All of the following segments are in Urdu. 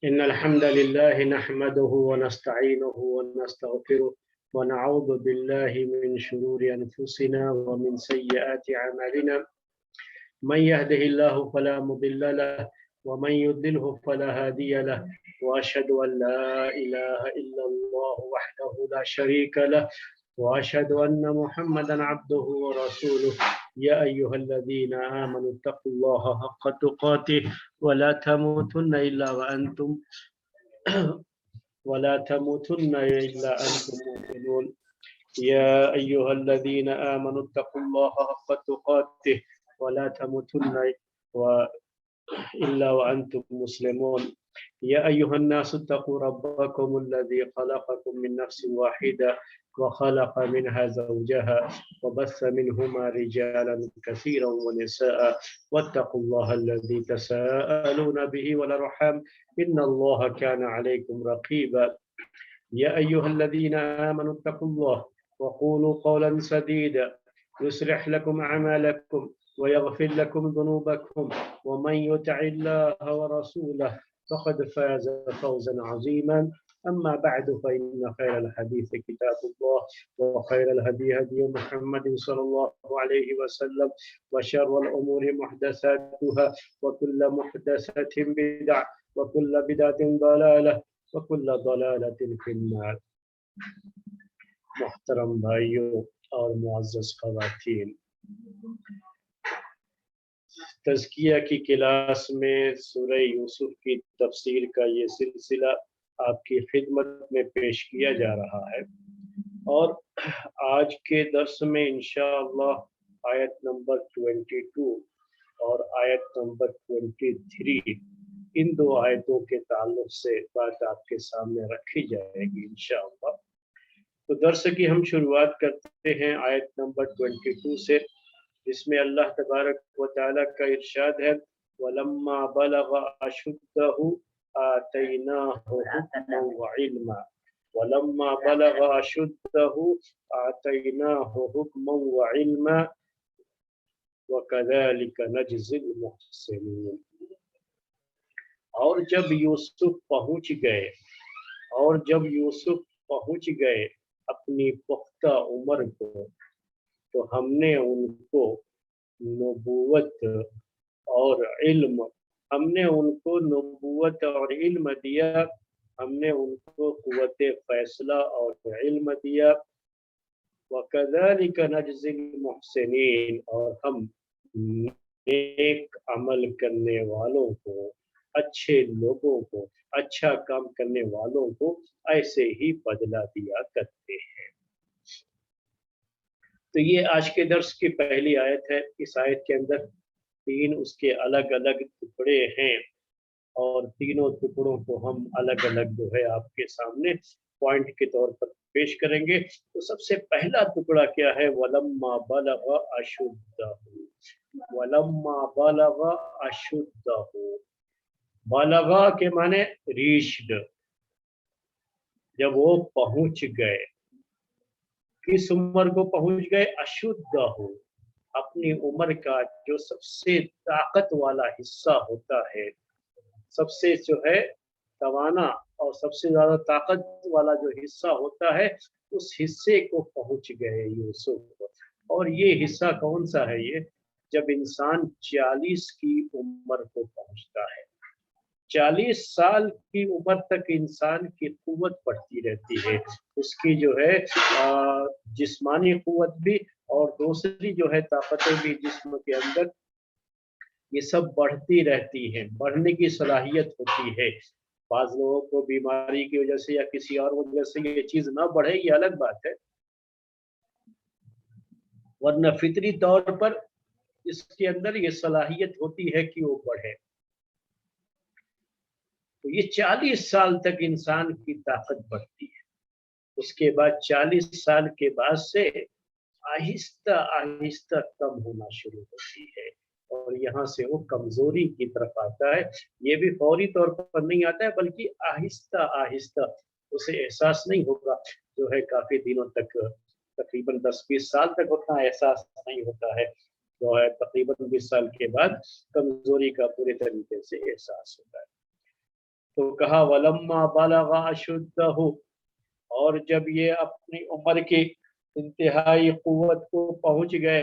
إن الحمد لله نحمده ونستعينه ونستغفره ونعوذ بالله من شرور أنفسنا ومن سيئات أعمالنا من يهده الله فلا مضل له ومن يضلله فلا هادي له وأشهد أن لا إله إلا الله وحده لا شريك له وأشهد أن محمدا عبده ورسوله يا أيها الذين آمنوا اتقوا الله حق تقاته ولا تموتن إلا وأنتم مؤمنون يا أيها الذين آمنوا اتقوا الله حق تقاته ولا تموتن إلا وأنتم مسلمون يا أيها الناس اتقوا ربكم الذي خلقكم من نفس واحدة وخلق منها زوجها وبث منهما رجالا كثيرا ونساء واتقوا الله الذي تساءلون به والأرحام إن الله كان عليكم رقيبا يا أيها الذين آمنوا اتقوا الله وقولوا قولا سديدا يصلح لكم أعمالكم ويغفر لكم ذنوبكم ومن يطع الله ورسوله فقد فاز فوزا عظيما أما بعد فإن خير الحديث كتاب الله وخير الهدي هدي محمد صلى الله عليه وسلم وشر الأمور محدثاتها وكل محدثة بدعة وكل بدعة ضلالة وكل ضلالة في النار. محترم بھائیوں اور معزز خواتین، تزکیہ کی کلاس میں سورہ یوسف کی تفسیر کا یہ سلسلہ آپ کی خدمت میں پیش کیا جا رہا ہے، اور آج کے درس میں انشاءاللہ آیت نمبر 22 اور آیت نمبر 23 ان دو آیتوں کے تعلق سے بات آپ کے سامنے رکھی جائے گی انشاءاللہ۔ تو درس کی ہم شروعات کرتے ہیں آیت نمبر 22 سے، جس میں اللہ تبارک و تعالیٰ کا ارشاد ہے وَلَمَّا بَلَغَ أَشُدَّهُ آتَيْنَاهُ حُكْمًا وَعِلْمًا وَلَمَّا بَلَغَ أَشُدَّهُ آتَيْنَاهُ حُكْمًا وَعِلْمًا وَكَذَلِكَ نَجْزِي الْمُحْسِنِينَ۔ اور جب یوسف پہنچ گئے اپنی پختہ عمر کو، تو ہم نے ان کو نبوت اور علم دیا، ہم نے ان کو قوت فیصلہ اور علم دیا۔ وَكَذَلِكَ نَجْزِي الْمُحْسِنِينَ، اور ہم نیک عمل کرنے والوں کو، اچھے لوگوں کو، اچھا کام کرنے والوں کو ایسے ہی بدلہ دیا کرتے ہیں۔ تو یہ آج کے درس کی پہلی آیت ہے۔ اس آیت کے اندر 3 اس کے الگ الگ ٹکڑے ہیں، اور تینوں ٹکڑوں کو ہم الگ الگ جو ہے آپ کے سامنے پوائنٹ کے طور پر پیش کریں گے۔ تو سب سے پہلا ٹکڑا کیا ہے؟ وَلَمَّا بَلَغَ أَشُدَّهُ۔ وَلَمَّا بَلَغَ أَشُدَّهُ، بالغا کے معنی ریشڈ، جب وہ پہنچ گئے، کس عمر کو پہنچ گئے؟ اشدہ، اپنی عمر کا جو سب سے طاقت والا حصہ ہوتا ہے، سب سے جو ہے توانا اور سب سے زیادہ طاقت والا جو حصہ ہوتا ہے، اس حصے کو پہنچ گئے یوسف۔ اور یہ حصہ کون سا ہے؟ یہ جب انسان 40 کی عمر کو پہنچتا ہے۔ 40 سال کی عمر تک انسان کی قوت بڑھتی رہتی ہے، اس کی جو ہے جسمانی قوت بھی اور دوسری جو ہے طاقتیں بھی جسم کے اندر، یہ سب بڑھتی رہتی ہیں، بڑھنے کی صلاحیت ہوتی ہے۔ بعض لوگوں کو بیماری کی وجہ سے یا کسی اور وجہ سے یہ چیز نہ بڑھے، یہ الگ بات ہے، ورنہ فطری طور پر اس کے اندر یہ صلاحیت ہوتی ہے کہ وہ بڑھے۔ تو یہ 40 سال تک انسان کی طاقت بڑھتی ہے، اس کے بعد 40 سال کے بعد سے آہستہ آہستہ کم ہونا شروع ہوتی ہے، اور یہاں سے وہ کمزوری کی طرف آتا ہے۔ یہ بھی فوری طور پر نہیں آتا ہے، بلکہ آہستہ آہستہ اسے احساس نہیں ہوگا، جو ہے کافی دنوں تک، تقریباً 10-20 سال تک اتنا احساس نہیں ہوتا ہے، جو ہے تقریباً 20 سال کے بعد کمزوری کا پورے طریقے سے احساس ہوتا ہے۔ تو کہا وَلَمَّا بَلَغَ أَشُدَّهُ، اور جب یہ اپنی عمر کی انتہائی قوت کو پہنچ گئے،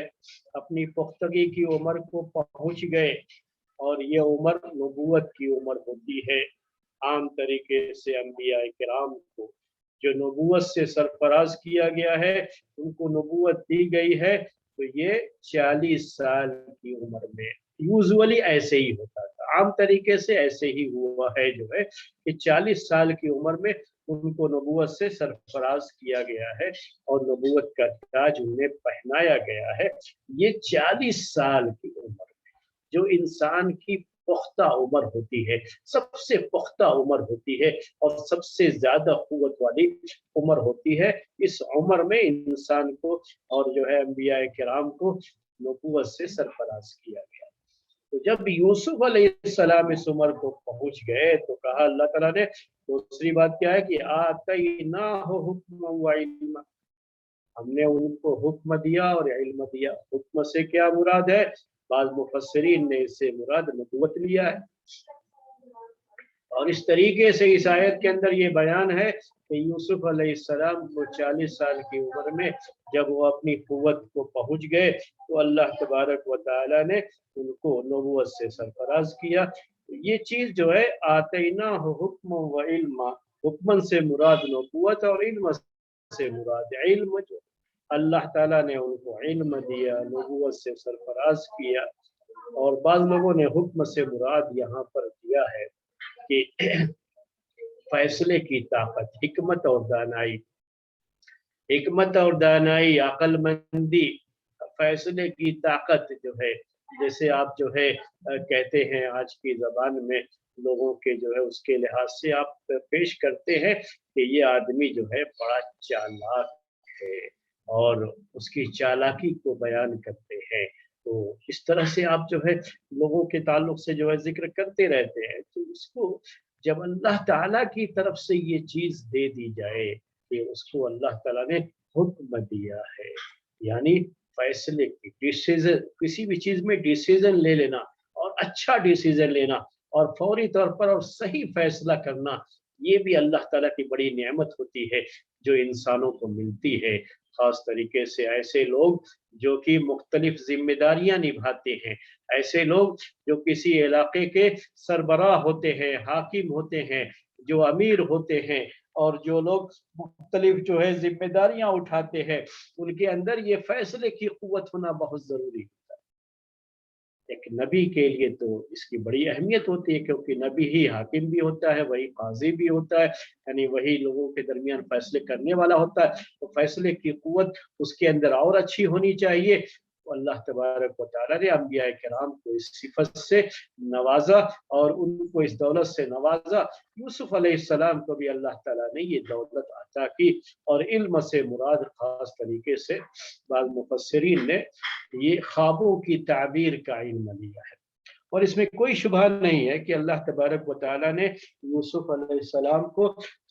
اپنی پختگی کی عمر کو پہنچ گئے، اور یہ عمر نبوت کی عمر ہوتی ہے۔ عام طریقے سے انبیاء کرام کو جو نبوت سے سرفراز کیا گیا ہے، ان کو نبوت دی گئی ہے، تو یہ 40 سال کی عمر میں یوزولی ایسے ہی ہوتا تھا، عام طریقے سے ایسے ہی ہوا ہے جو ہے کہ 40 سال کی عمر میں ان کو نبوت سے سرفراز کیا گیا ہے اور نبوت کا تاج انہیں پہنایا گیا ہے۔ یہ 40 سال کی عمر میں جو انسان کی پختہ عمر ہوتی ہے، سب سے پختہ عمر ہوتی ہے اور سب سے زیادہ قوت والی عمر ہوتی ہے، اس عمر میں انسان کو اور جو ہے انبیاء کرام کو نبوت سے سرفراز کیا گیا۔ تو جب یوسف علیہ السلام اس عمر کو پہنچ گئے تو کہا اللہ تعالیٰ نے، دوسری بات کیا ہے کہ آتیناہ حکما و علما، ہم نے ان کو حکم دیا اور علم دیا۔ حکم سے کیا مراد ہے؟ بعض مفسرین نے اس سے مراد نبوت لیا ہے، اور اس طریقے سے اس آیت کے اندر یہ بیان ہے کہ یوسف علیہ السلام کو 40 سال کی عمر میں جب وہ اپنی قوت کو پہنچ گئے تو اللہ تبارک و تعالی نے ان کو نبوت سے سرفراز کیا۔ یہ چیز جو ہے آتینہ حکم و علم، حکمن سے مراد نبوت اور علم سے مراد علم، جو اللہ تعالیٰ نے ان کو علم دیا، نبوت سے سرفراز کیا۔ اور بعض لوگوں نے حکم سے مراد یہاں پر دیا ہے کہ فیصلے کی طاقت، حکمت اور دانائی، حکمت اور دانائی، عقل مندی، فیصلے کی طاقت جو ہے، جیسے آپ جو ہے کہتے ہیں آج کی زبان میں لوگوں کے جو ہے اس کے لحاظ سے آپ پیش کرتے ہیں کہ یہ آدمی جو ہے بڑا چالاک ہے اور اس کی چالاکی کو بیان کرتے ہیں، تو اس طرح سے آپ جو ہے لوگوں کے تعلق سے جو ہے ذکر کرتے رہتے ہیں۔ تو اس کو جب اللہ تعالیٰ کی طرف سے یہ چیز دے دی جائے کہ اس کو اللہ تعالیٰ نے حکم دیا ہے، یعنی فیصلے کی ڈیسیزن، کسی بھی چیز میں ڈیسیزن لے لینا اور اچھا ڈیسیزن لینا اور فوری طور پر اور صحیح فیصلہ کرنا، یہ بھی اللہ تعالیٰ کی بڑی نعمت ہوتی ہے جو انسانوں کو ملتی ہے۔ خاص طریقے سے ایسے لوگ جو کہ مختلف ذمہ داریاں نبھاتے ہیں، ایسے لوگ جو کسی علاقے کے سربراہ ہوتے ہیں، حاکم ہوتے ہیں، جو امیر ہوتے ہیں، اور جو لوگ مختلف جو ہے ذمہ داریاں اٹھاتے ہیں، ان کے اندر یہ فیصلے کی قوت ہونا بہت ضروری ہے۔ ایک نبی کے لیے تو اس کی بڑی اہمیت ہوتی ہے، کیونکہ نبی ہی حاکم بھی ہوتا ہے، وہی قاضی بھی ہوتا ہے، یعنی وہی لوگوں کے درمیان فیصلے کرنے والا ہوتا ہے، تو فیصلے کی قوت اس کے اندر اور اچھی ہونی چاہیے۔ تو اللہ تبارک و تعالیٰ نے انبیاء کرام کو اس صفت سے نوازا اور ان کو اس دولت سے نوازا۔ یوسف علیہ السلام کو بھی اللہ تعالیٰ نے یہ دولت عطا کی، اور علم سے مراد خاص طریقے سے بعض مفسرین نے یہ خوابوں کی تعبیر کا علم لیا ہے، اور اس میں کوئی شبہ نہیں ہے کہ اللہ تبارک و تعالیٰ نے یوسف علیہ السلام کو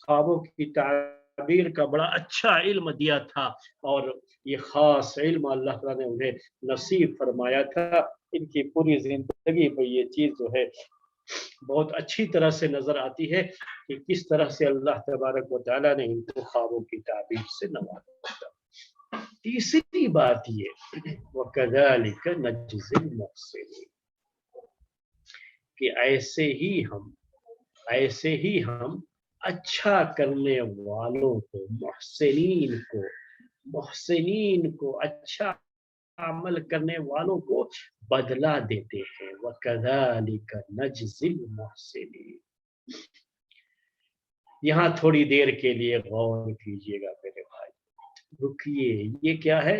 خوابوں کی تعبیر کا بڑا اچھا علم دیا تھا، اور یہ خاص علم اللہ تعالیٰ نے انہیں نصیب فرمایا تھا۔ ان کی پوری زندگی میں یہ چیز جو ہے بہت اچھی طرح سے نظر آتی ہے کہ کس طرح سے اللہ تبارک و تعالیٰ نے ان کو خوابوں کی تعبیر سے نوازا تھا۔ تیسری بات یہ وَكَذَلِكَ نَجْزِي الْمُحْسِنِينَ، کہ ایسے ہی ہم اچھا کرنے والوں کو، محسنین کو، اچھا عمل کرنے والوں کو بدلہ دیتے ہیں۔ وَكَذَلِكَ نَجْزِي الْمُحْسِنِينَ، یہاں تھوڑی دیر کے لیے غور کیجیے گا میرے بھائی، رکیے، یہ کیا ہے؟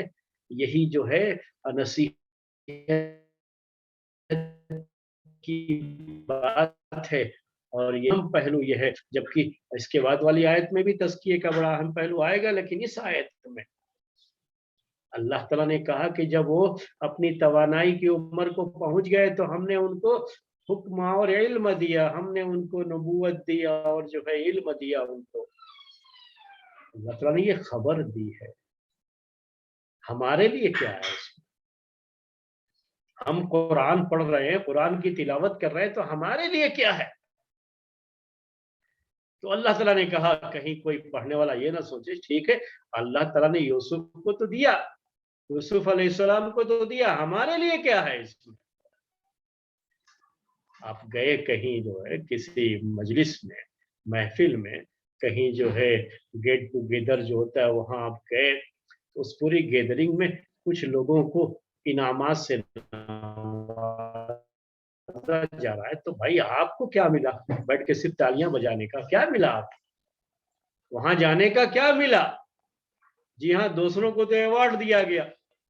یہی جو ہے نصیحت کی بات ہے، اور یہ اہم پہلو یہ ہے، جبکہ اس کے بعد والی آیت میں بھی تزکیے کا بڑا اہم پہلو آئے گا، لیکن اس آیت میں اللہ تعالیٰ نے کہا کہ جب وہ اپنی توانائی کی عمر کو پہنچ گئے تو ہم نے ان کو حکم اور علم دیا، ہم نے ان کو نبوت دیا اور جو ہے علم دیا ان کو۔ اللہ تعالیٰ نے یہ خبر دی ہے، ہمارے لیے کیا ہے اس میں؟ ہم قرآن پڑھ رہے ہیں، قرآن کی تلاوت کر رہے ہیں، تو ہمارے لیے کیا ہے؟ تو اللہ تعالیٰ نے کہا کہیں کوئی پڑھنے والا یہ نہ سوچے ٹھیک ہے اللہ تعالیٰ نے یوسف کو تو دیا, یوسف علیہ السلام کو تو دیا, ہمارے لیے کیا ہے اس میں. آپ گئے کہیں جو ہے کسی مجلس میں, محفل میں, کہیں جو ہے گیٹ ٹوگیدر جو ہوتا ہے وہاں آپ گئے, تو اس پوری گیدرنگ میں کچھ لوگوں کو انعامات سے جا رہا ہے, تو بھائی آپ کو کیا ملا بیٹھ کے صرف تالیاں بجانے کا؟ کیا ملا آپ وہاں جانے کا؟ کیا ملا؟ جی ہاں دوسروں کو تو ایوارڈ دیا گیا,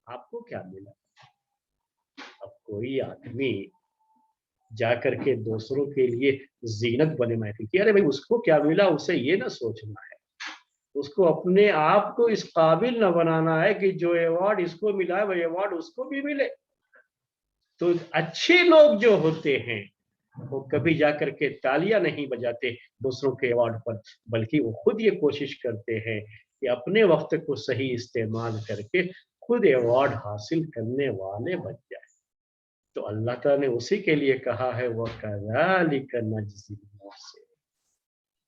آپ کو کیا ملا؟ اب کوئی آدمی جا کر کے دوسروں کے لیے زینت بنے محفل کی, ارے بھائی اس کو کیا ملا اسے یہ نہ سوچنا ہے, اس کو اپنے آپ کو اس قابل نہ بنانا ہے کہ جو ایوارڈ اس کو ملا ہے وہ ایوارڈ اس کو بھی ملے. تو اچھے لوگ جو ہوتے ہیں وہ کبھی جا کر کے تالیاں نہیں بجاتے دوسروں کے ایوارڈ پر, بلکہ وہ خود یہ کوشش کرتے ہیں کہ اپنے وقت کو صحیح استعمال کر کے خود ایوارڈ حاصل کرنے والے بن جائیں. تو اللہ تعالیٰ نے اسی کے لیے کہا ہے وَكَذَلِكَ نَجْزِي الْمُحْسِنِينَ.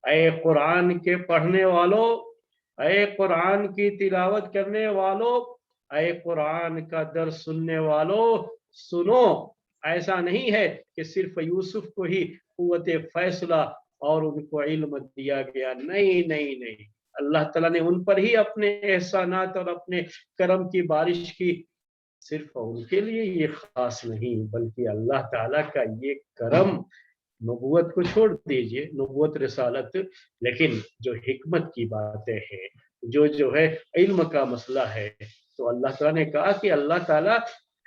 اے قرآن کے پڑھنے والوں, اے قرآن کی تلاوت کرنے والوں, اے قرآن کا درس سننے والوں, سنو, ایسا نہیں ہے کہ صرف یوسف کو ہی قوت فیصلہ اور ان کو علم دیا گیا, نہیں نہیں نہیں, اللہ تعالیٰ نے ان پر ہی اپنے احسانات اور اپنے کرم کی بارش کی. صرف ان کے لیے یہ خاص نہیں بلکہ اللہ تعالیٰ کا یہ کرم, نبوت کو چھوڑ دیجئے, نبوت رسالت, لیکن جو حکمت کی باتیں ہیں, جو ہے علم کا مسئلہ ہے, تو اللہ تعالیٰ نے کہا کہ اللہ تعالیٰ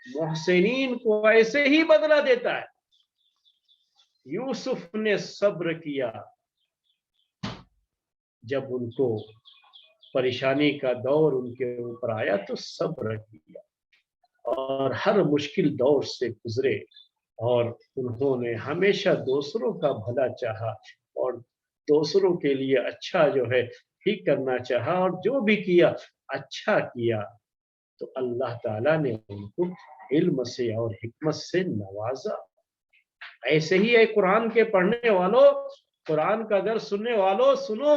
محسنین کو ایسے ہی بدلہ دیتا ہے. یوسف نے صبر کیا جب ان کو پریشانی کا دور ان کے اوپر آیا تو صبر کیا اور ہر مشکل دور سے گزرے, اور انہوں نے ہمیشہ دوسروں کا بھلا چاہا اور دوسروں کے لیے اچھا جو ہے ٹھیک کرنا چاہا, اور جو بھی کیا اچھا کیا. تو اللہ تعالیٰ نے ان کو علم سے اور حکمت سے نوازا. ایسے ہی ہے قرآن کے پڑھنے والوں, قرآن کا درس سننے والوں, سنو,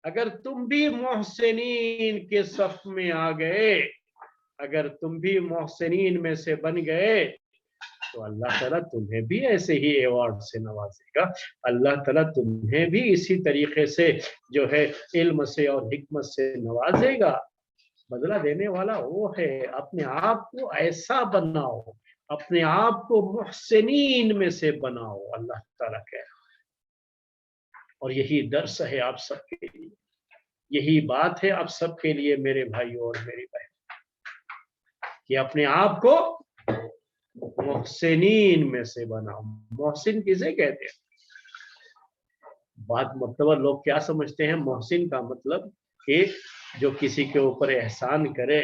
اگر تم بھی محسنین کے صف میں آ گئے, اگر تم بھی محسنین میں سے بن گئے, تو اللہ تعالیٰ تمہیں بھی ایسے ہی ایوارڈ سے نوازے گا. اللہ تعالیٰ تمہیں بھی اسی طریقے سے جو ہے علم سے اور حکمت سے نوازے گا. بدلہ دینے والا وہ ہے. اپنے آپ کو ایسا بناؤ, اپنے آپ کو محسنین میں سے بناؤ, اللہ تعالیٰ کہہ رہا ہے. اور یہی درس ہے آپ سب کے لیے, یہی بات ہے آپ سب کے لیے میرے بھائیوں اور میری بہن, کہ اپنے آپ کو محسنین میں سے بناؤ. محسن کسے کہتے ہیں؟ بات مطلب لوگ کیا سمجھتے ہیں محسن کا مطلب کہ جو کسی کے اوپر احسان کرے,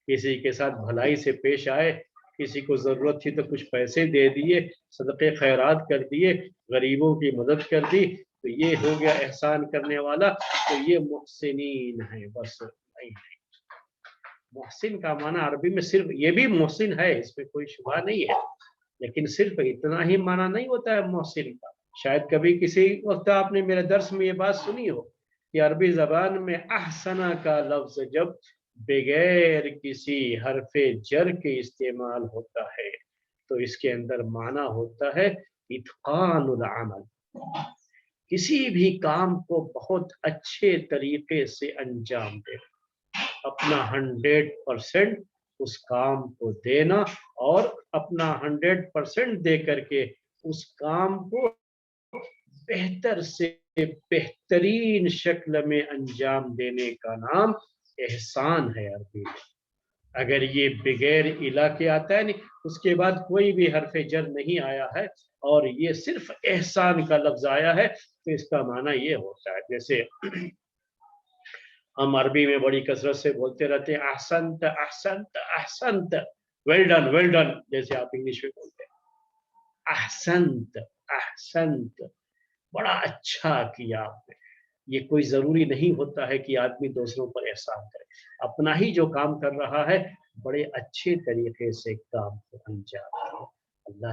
کسی کے ساتھ بھلائی سے پیش آئے, کسی کو ضرورت تھی تو کچھ پیسے دے دیے, صدقے خیرات کر دیے, غریبوں کی مدد کر دی, تو یہ ہو گیا احسان کرنے والا, تو یہ محسنین ہے. بس نہیں, محسن کا معنی عربی میں صرف یہ بھی محسن ہے, اس میں کوئی شبہ نہیں ہے, لیکن صرف اتنا ہی معنی نہیں ہوتا ہے محسن کا. شاید کبھی کسی وقت آپ نے میرے درس میں یہ بات سنی ہو کہ عربی زبان میں احسنہ کا لفظ جب بغیر کسی حرف جر کے استعمال ہوتا ہے تو اس کے اندر معنی ہوتا ہے اتقان العمل, کسی بھی کام کو بہت اچھے طریقے سے انجام دینا, اپنا 100% اس کام کو دینا, اور اپنا 100% دے کر کے اس کام کو بہتر سے بہترین شکل میں انجام دینے کا نام احسان ہے عربی میں. اگر یہ بغیر الہ کے آتا ہے نہیں, اس کے بعد کوئی بھی حرف جر نہیں آیا ہے, اور یہ صرف احسان کا لفظ آیا ہے, تو اس کا معنی یہ ہوتا ہے جیسے ہم عربی میں بڑی کثرت سے بولتے رہتے ہیں احسنت احسنت احسنت, ویل ڈن ویل ڈن, جیسے آپ انگلش میں بولتے ہیں احسنت احسنت, بڑا اچھا کیا آپ نے. یہ کوئی ضروری نہیں ہوتا ہے کہ آدمی دوسروں پر احسان کرے, اپنا ہی جو کام کر رہا ہے بڑے اچھے طریقے سے کام کو انجام دے. اللہ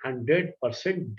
100%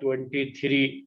23,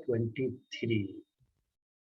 23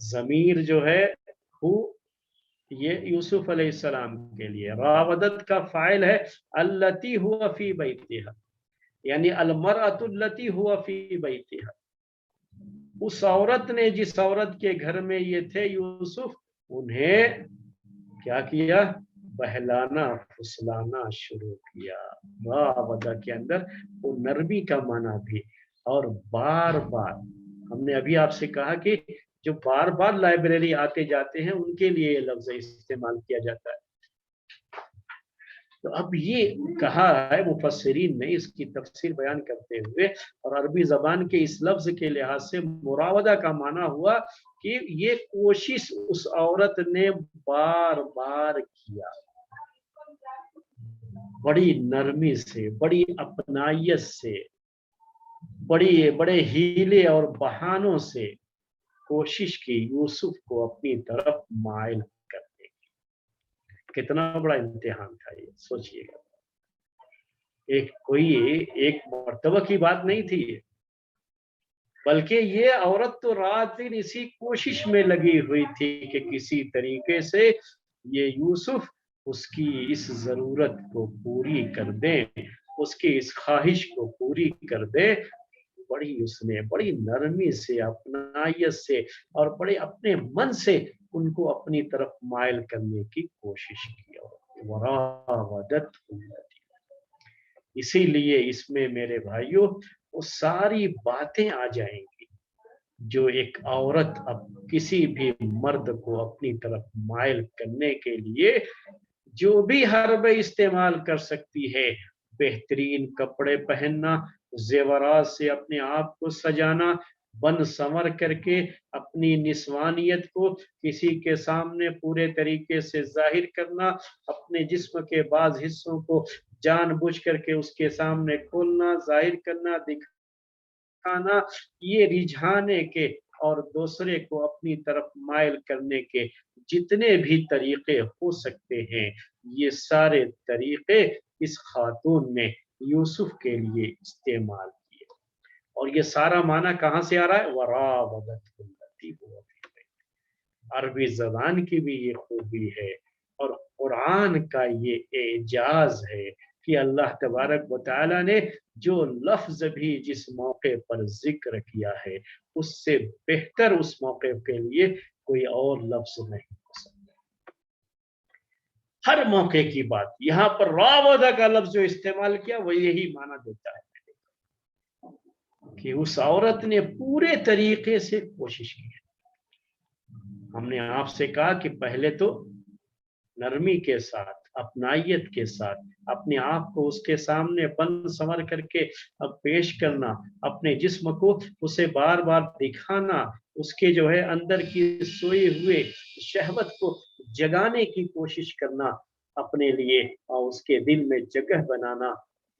ضمیر جو ہے ہو یہ یوسف علیہ السلام کے لیے، راودت کا فاعل ہے التی ہوا فی بیتہا، یعنی المرأۃ التی ہوا فی بیتہا، اس عورت نے جس عورت کے گھر میں یہ تھے یوسف، انہیں کیا کیا؟ بہلانا پھسلانا شروع کیا۔ راودہ کے اندر وہ نرمی کا معنی بھی، اور بار بار ہم نے ابھی آپ سے کہا کہ جو بار بار لائبریری آتے جاتے ہیں ان کے لیے یہ لفظ استعمال کیا جاتا ہے۔ تو اب یہ کہا ہے مفسرین نے اس کی تفسیر بیان کرتے ہوئے، اور عربی زبان کے اس لفظ کے لحاظ سے مراودہ کا معنی ہوا کہ یہ کوشش اس عورت نے بار بار کیا، بڑی نرمی سے، بڑی اپنائیت سے، بڑے ہیلے اور بہانوں سے کوشش کی یوسف کو اپنی طرف مائل کرنے کی۔ کتنا بڑا امتحان تھا یہ، سوچئے گا۔ ایک مرتبہ کی بات نہیں تھی یہ، بلکہ یہ عورت تو رات دن اسی کوشش میں لگی ہوئی تھی کہ کسی طریقے سے یہ یوسف اس کی اس ضرورت کو پوری کر دیں، اس کی اس خواہش کو پوری کر دے۔ اس نے بڑی نرمی سے، اپنائیت سے، اور بڑے اپنے من سے ان کو اپنی طرف مائل کرنے کی کوشش کی۔ وراودت، اسی لیے اس میں میرے بھائیوں وہ ساری باتیں آ جائیں گی جو ایک عورت اب کسی بھی مرد کو اپنی طرف مائل کرنے کے لیے جو بھی حربے استعمال کر سکتی ہے، بہترین کپڑے پہننا، زیورات سے اپنے آپ کو سجانا، بن سنور کر کے اپنی نسوانیت کو کسی کے سامنے پورے طریقے سے ظاہر کرنا، اپنے جسم کے بعض حصوں کو جان بوجھ کر کے اس کے سامنے کھولنا، ظاہر کرنا، دکھانا، یہ رجھانے کے اور دوسرے کو اپنی طرف مائل کرنے کے جتنے بھی طریقے ہو سکتے ہیں، یہ سارے طریقے اس خاتون نے یوسف کے لیے استعمال کیے۔ اور یہ سارا معنی کہاں سے آ رہا ہے؟ وراودت التی ہوا فی بیتہا۔ عربی زبان کی بھی یہ خوبی ہے، اور قرآن کا یہ اعجاز ہے کہ اللہ تبارک و تعالی نے جو لفظ بھی جس موقع پر ذکر کیا ہے اس سے بہتر اس موقع کے لیے کوئی اور لفظ نہیں ہو سکتا۔ ہر موقع کی بات یہاں پر راودہ کا لفظ جو استعمال کیا وہ یہی معنی دیتا ہے کہ اس عورت نے پورے طریقے سے کوشش کی۔ ہم نے آپ سے کہا کہ پہلے تو نرمی کے ساتھ، اپنائیت کے ساتھ اپنے آپ کو اس کے سامنے بن سنور کر کے اب پیش کرنا، اپنے جسم کو اسے بار بار دکھانا، اس کے جو ہے اندر کی سوئے ہوئے شہوت کو جگانے کی کوشش کرنا اپنے لیے، اور اس کے دل میں جگہ بنانا،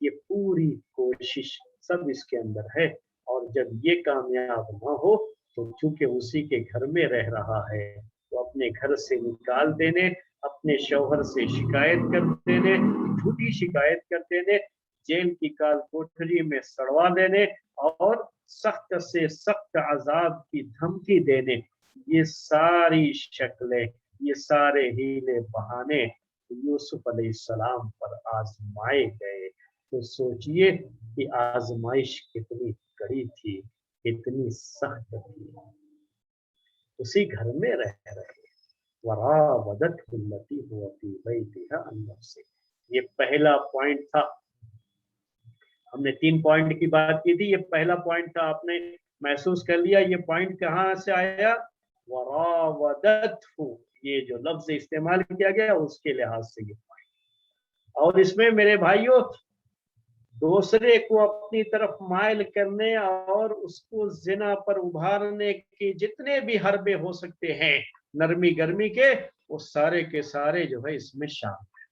یہ پوری کوشش سب اس کے اندر ہے۔ اور جب یہ کامیاب نہ ہو تو چونکہ اسی کے گھر میں رہ رہا ہے تو اپنے گھر سے نکال دینے، اپنے شوہر سے شکایت کر دینے، جھوٹی شکایت کر دینے، جیل کی کال کوٹری میں سڑوا دینے، اور سخت سے سخت عذاب کی دھمکی دینے، یہ ساری شکلیں، یہ سارے ہیلے بہانے یوسف علیہ السلام پر آزمائے گئے۔ تو سوچئے کہ آزمائش کتنی کڑی تھی، کتنی سخت تھی۔ اسی گھر میں رہ رہے وراودت التی هو فی بیتہا عن نفسہ، یہ پہلا پوائنٹ تھا۔ ہم نے 3 پوائنٹ کی بات کی تھی، یہ پہلا پوائنٹ تھا، آپ نے محسوس کر لیا یہ پوائنٹ کہاں سے آیا؟ وراودت، یہ جو لفظ استعمال کیا گیا اس کے لحاظ سے یہ پوائنٹ۔ اور اس میں میرے بھائیوں دوسرے کو اپنی طرف مائل کرنے اور اس کو زنا پر ابھارنے کے جتنے بھی حربے ہو سکتے ہیں نرمی گرمی کے، وہ سارے کے سارے جو ہے اس میں شامل ہیں۔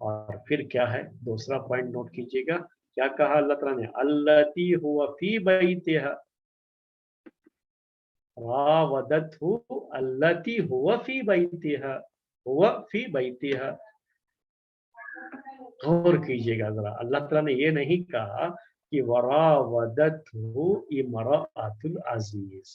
اور پھر کیا ہے دوسرا پوائنٹ نوٹ کیجئے گا، کیا کہا اللہ تعالیٰ نے؟ التی ہوا فی بیتہا، راودتہ التی ہوا فی بیتہا، ہوا فی بیتہا۔ غور کیجئے گا ذرا، اللہ تعالیٰ نے یہ نہیں کہا کہ وراودتہ امرأۃ العزیز،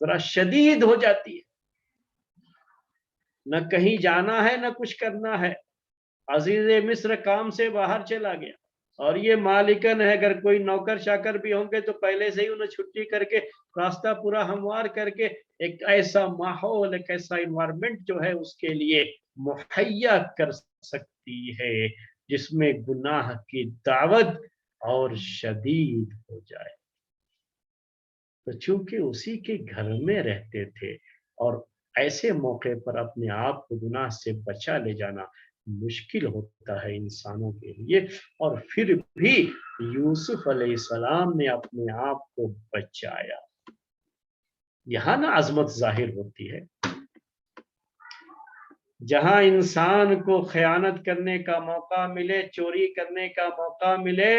ذرا شدید ہو جاتی ہے، نہ کہیں جانا ہے نہ کچھ کرنا ہے. عزیز مصر کام سے باہر چلا گیا اور یہ مالکن ہے، اگر کوئی نوکر چاکر بھی ہوں گے تو پہلے سے ہی انہیں چھٹی کر کے راستہ پورا ہموار کر کے ایک ایسا ماحول، ایک ایسا انوائرمنٹ جو ہے اس کے لیے مہیا کر سکتی ہے جس میں گناہ کی دعوت اور شدید ہو جائے. تو چونکہ اسی کے گھر میں رہتے تھے اور ایسے موقع پر اپنے آپ کو گناہ سے بچا لے جانا مشکل ہوتا ہے انسانوں کے لیے، اور پھر بھی یوسف علیہ السلام نے اپنے آپ کو بچایا. یہاں نا عظمت ظاہر ہوتی ہے. جہاں انسان کو خیانت کرنے کا موقع ملے، چوری کرنے کا موقع ملے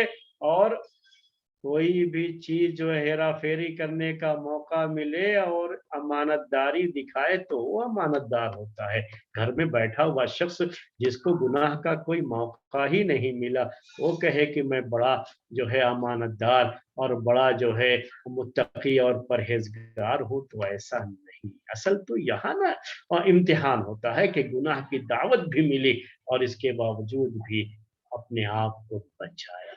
اور کوئی بھی چیز جو ہے ہیرا پھیری کرنے کا موقع ملے اور امانت داری دکھائے تو وہ امانت دار ہوتا ہے. گھر میں بیٹھا ہوا شخص جس کو گناہ کا کوئی موقع ہی نہیں ملا، وہ کہے کہ میں بڑا جو ہے امانت دار اور بڑا جو ہے متقی اور پرہیزگار ہوں، تو ایسا نہیں. اصل تو یہاں نا امتحان ہوتا ہے کہ گناہ کی دعوت بھی ملی اور اس کے باوجود بھی اپنے آپ کو بچایا.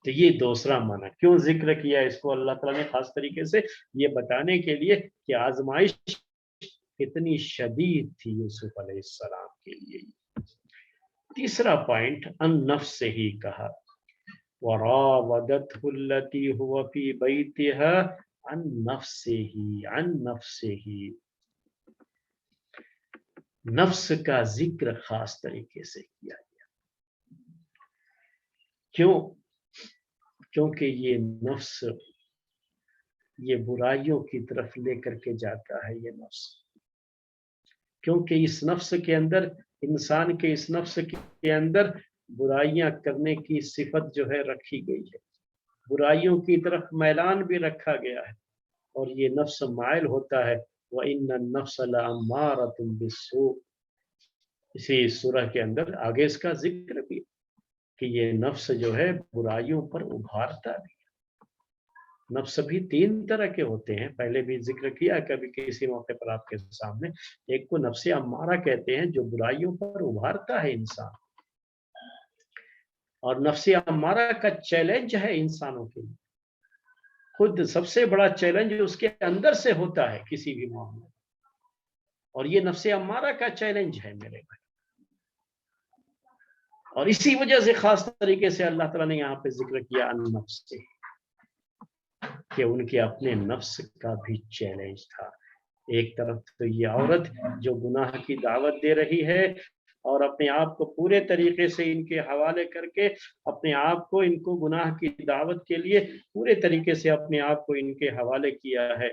تو یہ دوسرا معنی کیوں ذکر کیا اس کو اللہ تعالیٰ نے خاص طریقے سے؟ یہ بتانے کے لیے کہ آزمائش کتنی شدید تھی یوسف علیہ السلام کے لیے. تیسرا پوائنٹ ان نفس سے ہی کہا، وراودته التي هو في بيتها عن نفسه. نفس کا ذکر خاص طریقے سے کیا گیا. کیوں؟ کیونکہ یہ نفس یہ برائیوں کی طرف لے کر کے جاتا ہے. یہ نفس کیونکہ اس نفس کے اندر، انسان کے اس نفس کے اندر برائیاں کرنے کی صفت جو ہے رکھی گئی ہے، برائیوں کی طرف میلان بھی رکھا گیا ہے، اور یہ نفس مائل ہوتا ہے. وَإِنَّ النَّفْسَ لَأَمَّارَةٌ بِالسُّوءِ. اسی سورہ کے اندر آگے اس کا ذکر بھی کہ یہ نفس جو ہے برائیوں پر ابھارتا بھی. نفس بھی تین طرح کے ہوتے ہیں، پہلے بھی ذکر کیا کبھی کسی موقع پر آپ کے سامنے. ایک کو نفس امارہ کہتے ہیں جو برائیوں پر ابھارتا ہے انسان، اور نفس امارہ کا چیلنج ہے انسانوں کے لیے. خود سب سے بڑا چیلنج اس کے اندر سے ہوتا ہے کسی بھی معاملے، اور یہ نفس امارہ کا چیلنج ہے میرے بھائی. اور اسی وجہ سے خاص طریقے سے اللہ تعالیٰ نے یہاں پہ ذکر کیا النفس سے، کہ ان کے اپنے نفس کا بھی چیلنج تھا. ایک طرف تو یہ عورت جو گناہ کی دعوت دے رہی ہے اور اپنے آپ کو پورے طریقے سے ان کے حوالے کر کے اپنے آپ کو، ان کو گناہ کی دعوت کے لیے پورے طریقے سے اپنے آپ کو ان کے حوالے کیا ہے،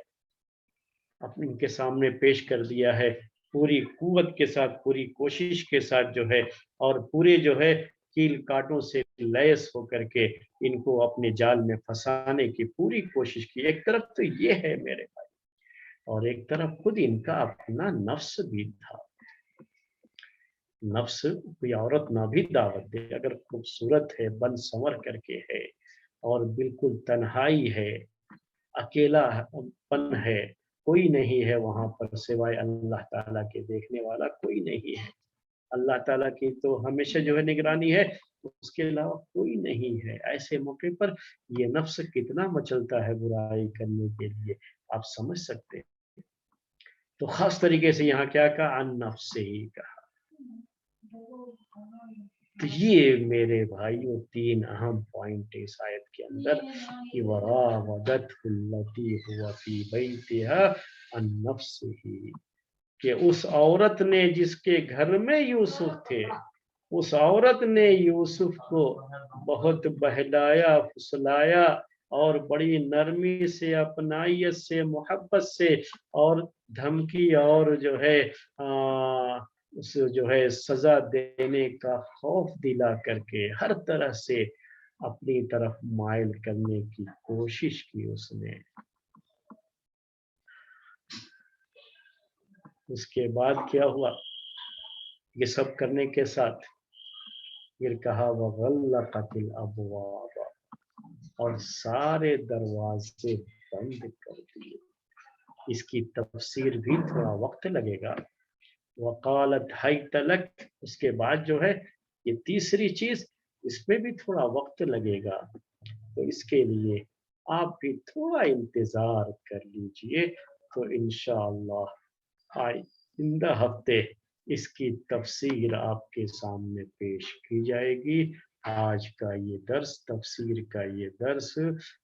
ان کے سامنے پیش کر دیا ہے پوری قوت کے ساتھ، پوری کوشش کے ساتھ جو ہے، اور پورے جو ہے کیل کاٹوں سے لیس ہو کر کے ان کو اپنے جال میں پھنسانے کی پوری کوشش کی. ایک طرف تو یہ ہے میرے بھائی، اور ایک طرف خود ان کا اپنا نفس بھی تھا. نفس کوئی عورت نہ بھی دعوت دے، اگر خوبصورت ہے، بن سنور کر کے ہے، اور بالکل تنہائی ہے، اکیلا پن ہے، کوئی نہیں ہے وہاں پر سوائے اللہ تعالیٰ کے، دیکھنے والا کوئی نہیں ہے. اللہ تعالیٰ کی تو ہمیشہ جو ہے نگرانی ہے، اس کے علاوہ کوئی نہیں ہے. ایسے موقع پر یہ نفس کتنا مچلتا ہے برائی کرنے کے لیے، آپ سمجھ سکتے ہیں. تو خاص طریقے سے یہاں کیا کہا؟ عن نفس سے ہی کہا. تو یہ میرے بھائیوں تین اہم پوائنٹ اس آیت کے اندر کہ وراودته التي هو في بيتها عن نفسه، کہ اس عورت نے جس کے گھر میں یوسف تھے، اس عورت نے یوسف کو بہت بہلایا، پھسلایا اور بڑی نرمی سے، اپنائیت سے، محبت سے، اور دھمکی اور جو ہے اس جو ہے سزا دینے کا خوف دلا کر کے ہر طرح سے اپنی طرف مائل کرنے کی کوشش کی اس نے. اس کے بعد کیا ہوا؟ یہ سب کرنے کے ساتھ پھر کہا وغلقت الابواب، اور سارے دروازے بند کر دیے. اس کی تفسیر بھی تھوڑا وقت لگے گا. وقالت حیت لک، اس کے بعد جو ہے یہ تیسری چیز، اس میں بھی تھوڑا وقت لگے گا، تو اس کے لیے آپ بھی تھوڑا انتظار کر لیجئے. تو انشاءاللہ آئندہ ہفتے اس کی تفسیر آپ کے سامنے پیش کی جائے گی. آج کا یہ درس، تفسیر کا یہ درس،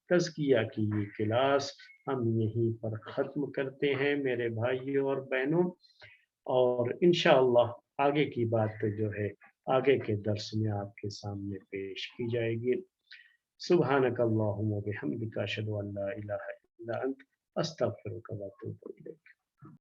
تزکیہ کی یہ کلاس ہم یہیں پر ختم کرتے ہیں میرے بھائیوں اور بہنوں، اور انشاءاللہ آگے کی بات جو ہے آگے کے درس میں آپ کے سامنے پیش کی جائے گی. سبحانک اللہم و بحمدک اشہد ان لا الہ الا انت استغفرک و اتوب الیک.